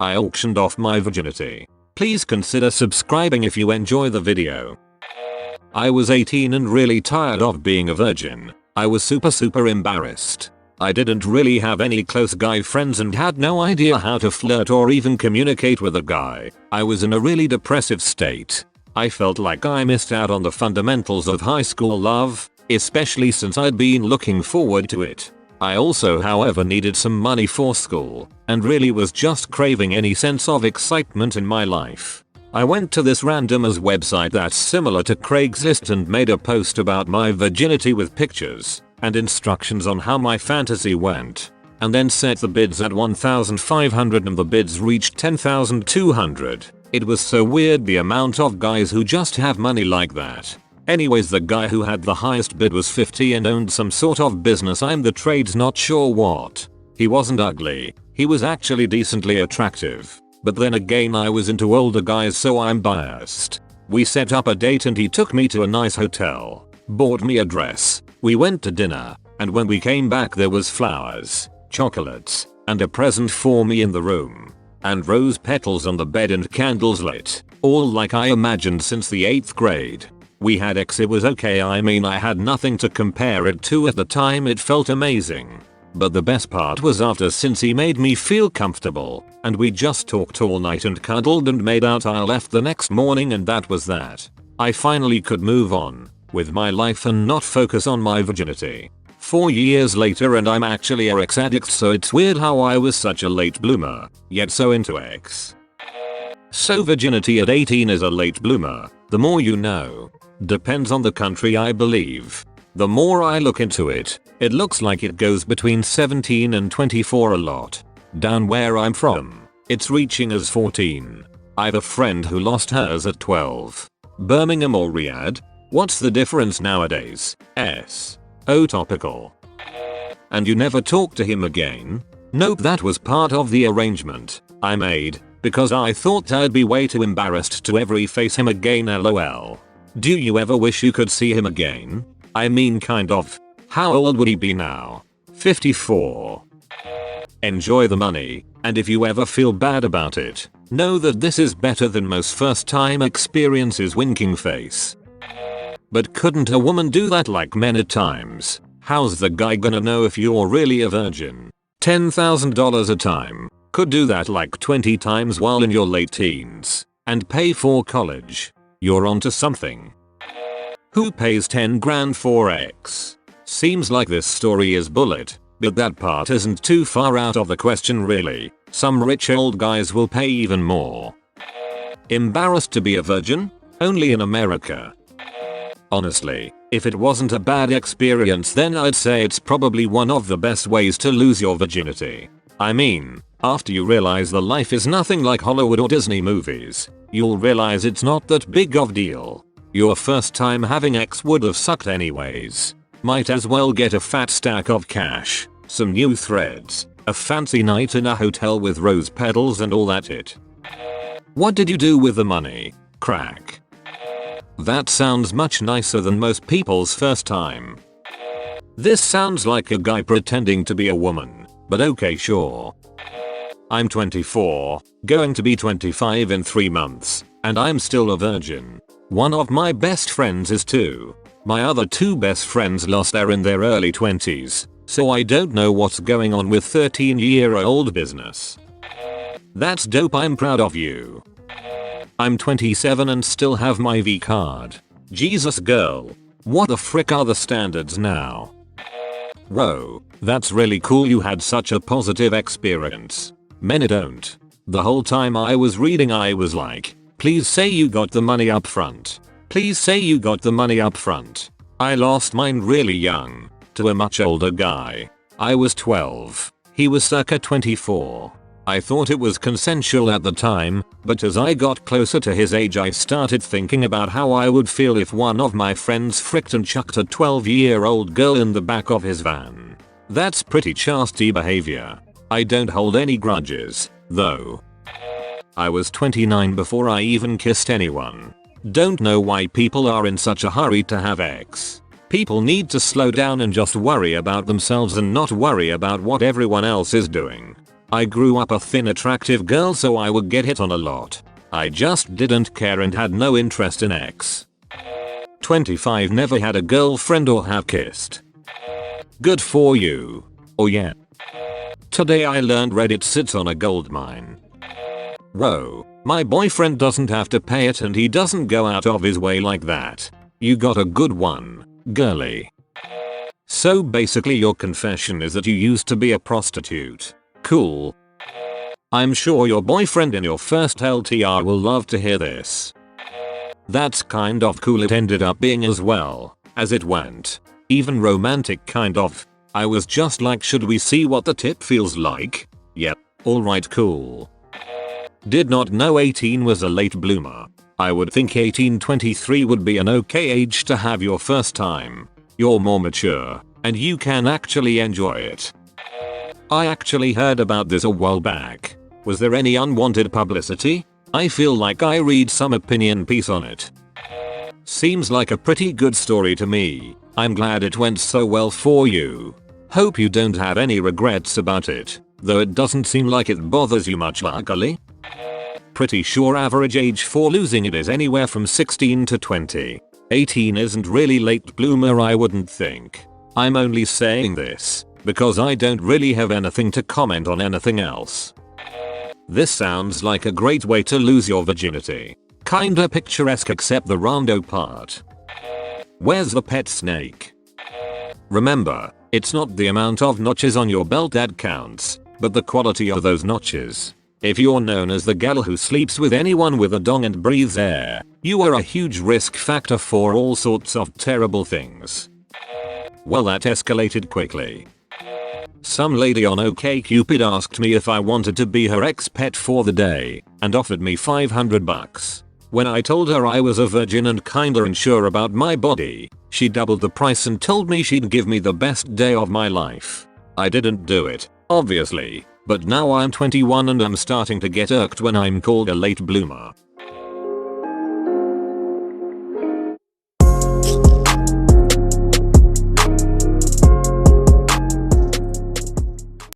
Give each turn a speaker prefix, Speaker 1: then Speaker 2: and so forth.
Speaker 1: I auctioned off my virginity. Please consider subscribing if you enjoy the video. I was 18 and really tired of being a virgin. I was super embarrassed. I didn't really have any close guy friends and had no idea how to flirt or even communicate with a guy. I was in a really depressive state. I felt like I missed out on the fundamentals of high school love, especially since I'd been looking forward to it. I also, however, needed some money for school and really was just craving any sense of excitement in my life. I went to this random-ass website that's similar to Craigslist and made a post about my virginity with pictures and instructions on how my fantasy went, and then set the bids at $1,500 and the bids reached $10,200. It was so weird the amount of guys who just have money like that. Anyways, the guy who had the highest bid was 50 and owned some sort of business I'm the trades not sure what. He wasn't ugly, he was actually decently attractive. But then again, I was into older guys, so I'm biased. We set up a date and he took me to a nice hotel, bought me a dress, we went to dinner, and when we came back there was flowers, chocolates, and a present for me in the room. And rose petals on the bed and candles lit, all like I imagined since the 8th grade. We had sex, it was okay, I mean I had nothing to compare it to at the time, it felt amazing. But the best part was after, since he made me feel comfortable, and we just talked all night and cuddled and made out. I left the next morning and that was that. I finally could move on with my life and not focus on my virginity. 4 years later and I'm actually a sex addict, so it's weird how I was such a late bloomer, yet so into X. So virginity at 18 is a late bloomer. The more you know. Depends on the country, I believe. The more I look into it, it looks like it goes between 17 and 24 a lot. Down where I'm from, it's reaching as 14. I've a friend who lost hers at 12. Birmingham or Riyadh? What's the difference nowadays? Oh, topical. And you never talk to him again? Nope, that was part of the arrangement I made because I thought I'd be way too embarrassed to ever face him again, lol. Do you ever wish you could see him again? I mean, kind of. How old would he be now? 54. Enjoy the money, and if you ever feel bad about it, know that this is better than most first time experiences. Winking face. But couldn't a woman do that like men at times? How's the guy gonna know if you're really a virgin? $10,000 a time. Could do that like 20 times while in your late teens. And pay for college. You're onto something. Who pays 10 grand for X? Seems like this story is bullet, but that part isn't too far out of the question really. Some rich old guys will pay even more. Embarrassed to be a virgin? Only in America. Honestly, if it wasn't a bad experience then I'd say it's probably one of the best ways to lose your virginity. I mean, after you realize the life is nothing like Hollywood or Disney movies, you'll realize it's not that big of a deal. Your first time having X would have sucked anyways. Might as well get a fat stack of cash, some new threads, a fancy night in a hotel with rose petals and all that it. What did you do with the money? Crack. That sounds much nicer than most people's first time. This sounds like a guy pretending to be a woman, but okay, sure. I'm 24, going to be 25 in 3 months, and I'm still a virgin. One of my best friends is too. My other 2 best friends lost her in their early 20s, so I don't know what's going on with 13-year-old business. That's dope, I'm proud of you. I'm 27 and still have my V card. Jesus girl. What the frick are the standards now? Whoa, that's really cool you had such a positive experience. Many don't. The whole time I was reading I was like, please say you got the money up front. Please say you got the money up front. I lost mine really young, to a much older guy. I was 12. He was circa 24. I thought it was consensual at the time, but as I got closer to his age I started thinking about how I would feel if one of my friends fricked and chucked a 12-year-old girl in the back of his van. That's pretty chastity behavior. I don't hold any grudges, though. I was 29 before I even kissed anyone. Don't know why people are in such a hurry to have X. People need to slow down and just worry about themselves and not worry about what everyone else is doing. I grew up a thin attractive girl so I would get hit on a lot. I just didn't care and had no interest in X. 25 never had a girlfriend or have kissed. Good for you. Oh yeah. Today I learned Reddit sits on a gold mine. Whoa, my boyfriend doesn't have to pay it and he doesn't go out of his way like that. You got a good one, girly. So basically your confession is that you used to be a prostitute. Cool. I'm sure your boyfriend in your first LTR will love to hear this. That's kind of cool. It ended up being as well as it went. Even romantic kind of. I was just like, should we see what the tip feels like? Yep, alright, cool. Did not know 18 was a late bloomer. I would think 18-23 would be an okay age to have your first time. You're more mature, and you can actually enjoy it. I actually heard about this a while back. Was there any unwanted publicity? I feel like I read some opinion piece on it. Seems like a pretty good story to me. I'm glad it went so well for you. Hope you don't have any regrets about it, though it doesn't seem like it bothers you much luckily. Pretty sure average age for losing it is anywhere from 16 to 20. 18 isn't really late bloomer, I wouldn't think. I'm only saying this because I don't really have anything to comment on anything else. This sounds like a great way to lose your virginity. Kinda picturesque except the rando part. Where's the pet snake? Remember, it's not the amount of notches on your belt that counts, but the quality of those notches. If you're known as the gal who sleeps with anyone with a dong and breathes air, you are a huge risk factor for all sorts of terrible things. Well, that escalated quickly. Some lady on OkCupid asked me if I wanted to be her ex-pet for the day and offered me $500. When I told her I was a virgin and kinda unsure about my body, she doubled the price and told me she'd give me the best day of my life. I didn't do it, obviously, but now I'm 21 and I'm starting to get irked when I'm called a late bloomer.